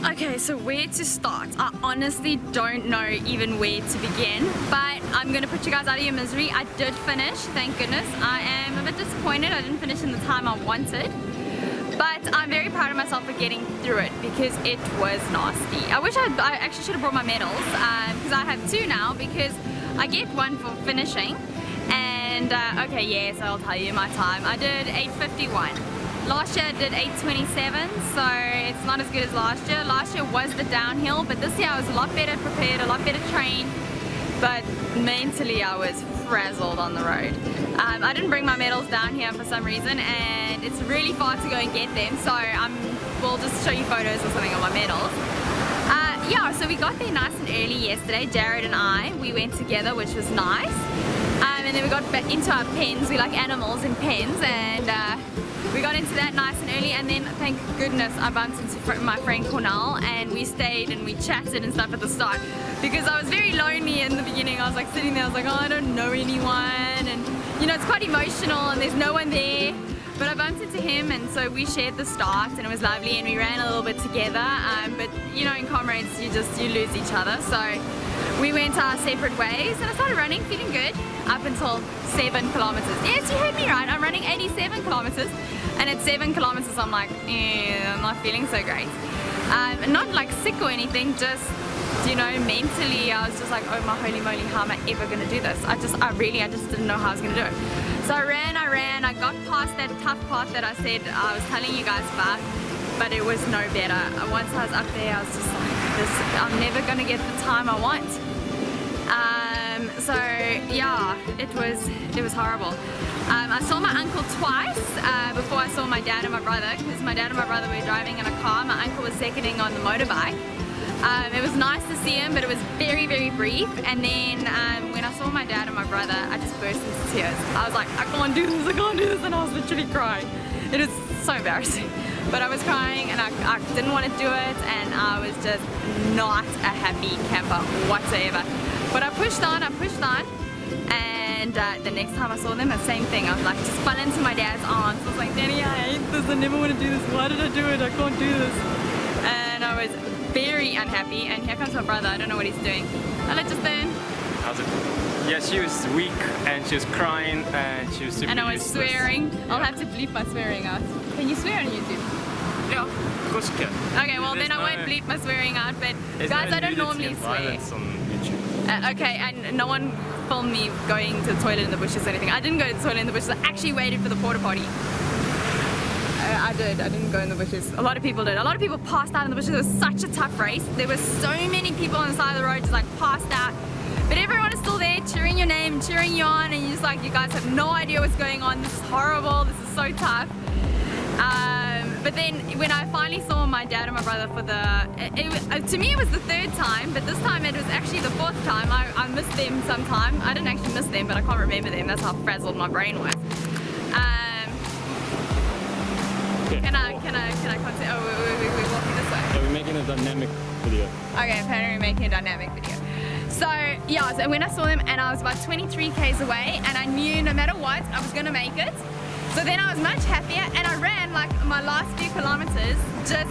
Okay, so where to start? I honestly don't know even where to begin, but I'm gonna put you guys out of your misery. I did finish, thank goodness. I am a bit disappointed I didn't finish in the time I wanted, but I'm very proud of myself for getting through it because it was nasty. I wish I actually should have brought my medals because I have two now because I get one for finishing. And okay, yes, I'll tell you my time. I did 8:51. Last year I did 8:27, so it's not as good as last year. Last year was the downhill, but this year I was a lot better prepared, a lot better trained, but mentally I was frazzled on the road. I didn't bring my medals down here for some reason, and it's really far to go and get them, so we'll just show you photos or something of my medals. Yeah, so we got there nice and early yesterday, Jared and I. We went together, which was nice. And then we got back into our pens. We like animals in pens, and we got into that nice and early, and then thank goodness I bumped into my friend Cornell, and we stayed and we chatted and stuff at the start because I was very lonely in the beginning. I was like sitting there, I was like, oh, I don't know anyone, and you know, it's quite emotional and there's no one there. But I bumped into him, and so we shared the start, and it was lovely, and we ran a little bit together. But you know, in Comrades, you lose each other. So we went our separate ways, and I started running, feeling good, up until 7 kilometers. Yes, you heard me right. I'm running 87 kilometers, and at 7 kilometers, I'm like, I'm not feeling so great. Not like sick or anything, just, you know, mentally, I was just like, oh my holy moly, how am I ever gonna do this? I just didn't know how I was gonna do it. So I ran, I got past that tough part that I said I was telling you guys about, but it was no better. Once I was up there, I was just like, I'm never gonna get the time I want. So yeah, it was horrible. I saw my uncle twice before I saw my dad and my brother, because my dad and my brother were driving in a car. My uncle was seconding on the motorbike. It was nice to see him, but it was very, very brief. And then when I saw my dad and my brother, I just burst into tears. I was like, I can't do this, and I was literally crying. It is so embarrassing. But I was crying, and I didn't want to do it, and I was just not a happy camper whatsoever. But I pushed on, and the next time I saw them, the same thing. I was like, just fell into my dad's arms. I was like, Daddy, I hate this, I never want to do this. Why did I do it? I can't do this. And I was very unhappy, and here comes my brother. I don't know what he's doing. Hello, Justin. How's it? Yeah, she was weak, and she was crying, and she was super And I was useless. swearing. Yeah. I'll have to bleep my swearing out. Can you swear on YouTube? Yeah, of course you can. Okay, well then I won't bleep my swearing out, but guys, I don't normally swear. On YouTube. Okay, and no one filmed me going to the toilet in the bushes or anything. I didn't go to the toilet in the bushes. I actually waited for the porta potty. I didn't go in the bushes. A lot of people did. A lot of people passed out in the bushes. It was such a tough race. There were so many people on the side of the road just like passed out. But everyone is still there cheering your name, cheering you on, and you're just like, you guys have no idea what's going on. This is horrible. This is so tough. But then when I finally saw my dad and my brother for to me it was the 3rd time, but this time it was actually the 4th time. I missed them sometime. I didn't actually miss them, but I can't remember them. That's how frazzled my brain was. Can I continue? Oh, we're walking this way. Yeah, we're making a dynamic video. Okay, apparently we're making a dynamic video. So yeah, so when I saw them, and I was about 23 k's away, and I knew no matter what, I was gonna make it. So then I was much happier, and I ran like my last few kilometers just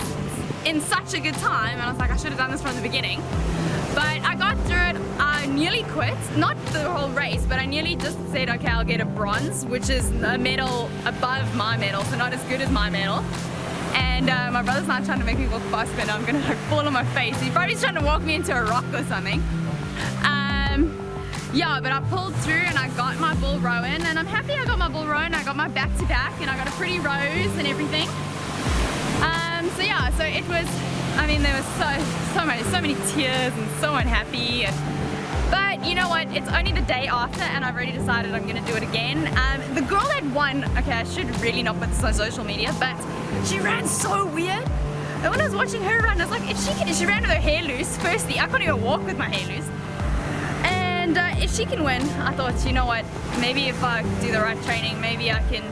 in such a good time, and I was like, I should have done this from the beginning. But I got through it. I nearly quit, not the whole race, but I nearly just said, okay, I'll get a bronze, which is a medal above my medal, so not as good as my medal. And my brother's now trying to make me walk faster, and I'm gonna like fall on my face. He's probably trying to walk me into a rock or something. Yeah, but I pulled through and I got my bull rowan, and I'm happy I got my bull rowan. I got my back-to-back, and I got a pretty rose and everything. So yeah, so it was, I mean, there was so many tears and so unhappy. But you know what? It's only the day after, and I've already decided I'm gonna do it again. The girl that won, okay, I should really not put this on social media, but she ran so weird. And when I was watching her run, I was like, if she ran with her hair loose, firstly, I can't even walk with my hair loose. And if she can win, I thought, you know what, maybe if I do the right training, maybe I can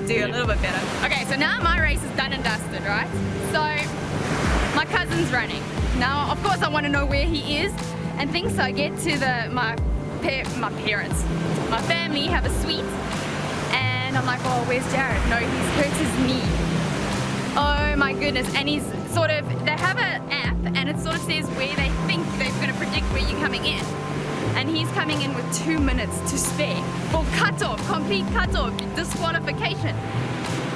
do a little bit better. Okay, so now my race is done and dusted, right? So my cousin's running. Now, of course, I want to know where he is and things, so I get to my parents. My family have a suite, and I'm like, oh, where's Jared? No, he's hurt his knee. Oh my goodness, and he's sort of, they have an app and it sort of says where they think they're going to predict where you're coming in. And he's coming in with 2 minutes to spare for cut-off, complete cut-off, disqualification.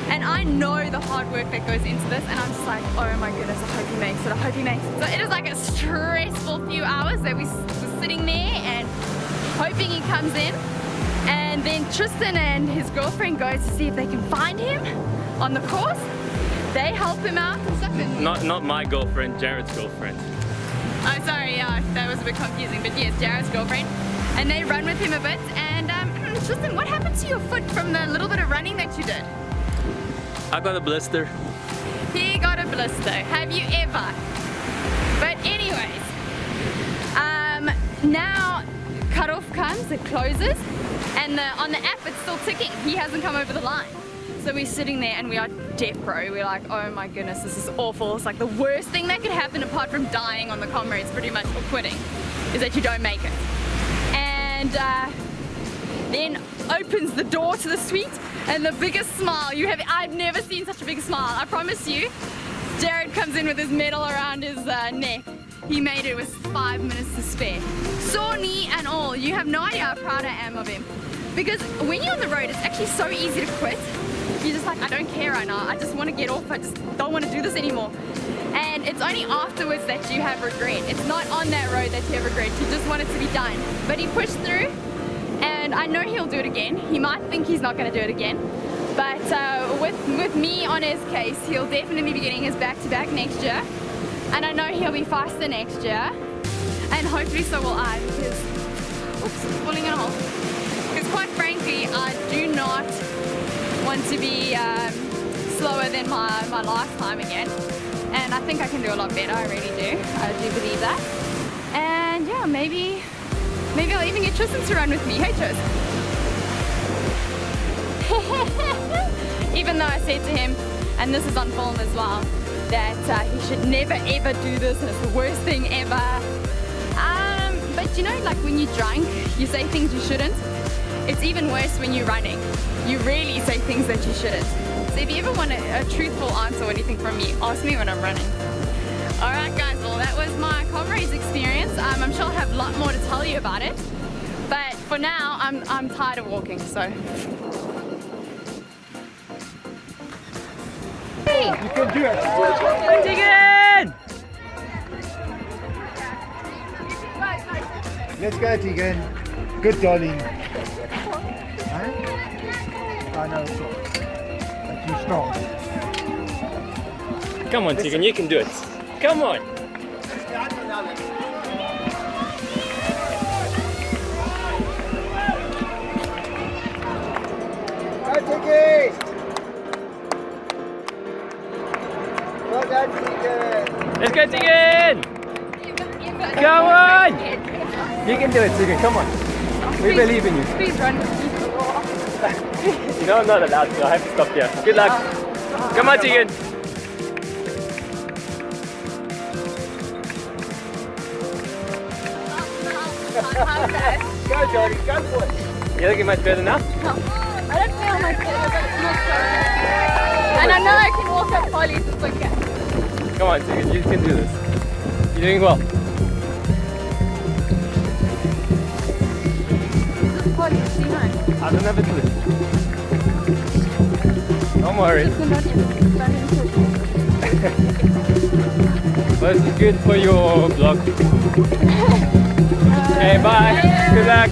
And I know the hard work that goes into this, and I'm just like, oh my goodness, I hope he makes it, I hope he makes it. So it is like a stressful few hours that we were sitting there and hoping he comes in. And then Tristan and his girlfriend go to see if they can find him on the course. They help him out and stuff. And Not my girlfriend, Jared's girlfriend. oh, sorry, yeah, that was a bit confusing, but yes, Jared's girlfriend. And they run with him a bit. And Tristan, what happened to your foot from the little bit of running that you did? I got a blister. He got a blister. Have you ever? But anyways, now cutoff comes, it closes, and on the app it's still ticking. He hasn't come over the line. So we're sitting there and we are depro. We're like, oh my goodness, this is awful. It's like the worst thing that could happen apart from dying on the Comrades pretty much, or quitting, is that you don't make it. And then opens the door to the suite and the biggest smile I've never seen such a big smile, I promise you. Jared comes in with his medal around his neck. He made it with 5 minutes to spare. Sore knee and all. You have no idea how proud I am of him. Because when you're on the road, it's actually so easy to quit. You're just like, I don't care right now. I just want to get off. I just don't want to do this anymore. And it's only afterwards that you have regret. It's not on that road that you have regret. You just want it to be done. But he pushed through, and I know he'll do it again. He might think he's not going to do it again. But with me on his case, he'll definitely be getting his back-to-back next year. And I know he'll be faster next year. And hopefully so will I, because, oops, falling in a hole. Because quite frankly, I do not want to be slower than my last time again. And I think I can do a lot better, I really do. I do believe that. And yeah, maybe I'll even get Tristan to run with me. Hey Tristan. Even though I said to him, and this is on film as well, that he should never ever do this and it's the worst thing ever. But you know, like when you're drunk, you say things you shouldn't. It's even worse when you're running. You really say things that you shouldn't. So if you ever want a truthful answer or anything from me, ask me when I'm running. Alright guys, well that was my Comrades experience. I'm sure I'll have a lot more to tell you about it. But for now, I'm tired of walking, so. You can do it. Tegan! Let's go, Tegan. Good darling. Huh? I know it's not. But you're strong. Come on, Tegan, you can do it. Come on. Go, Tegan. Well done, Tegan. Let's go, Tegan! Come on! You can do it, Tegan, come on. We believe in you. Please run with me. You know I'm not allowed to, I have to stop here. Good luck. Come on, Tegan. Go, Johnny, go for it. You're looking much better now? I don't feel much better, but it's not so. And I know I can walk up Polly's quicker. Come on, Tegan, you can do this. You're doing well. This is Polly's behind. I don't have a clue. Don't worry. Well, this is good for your vlog. Okay, bye. Good luck.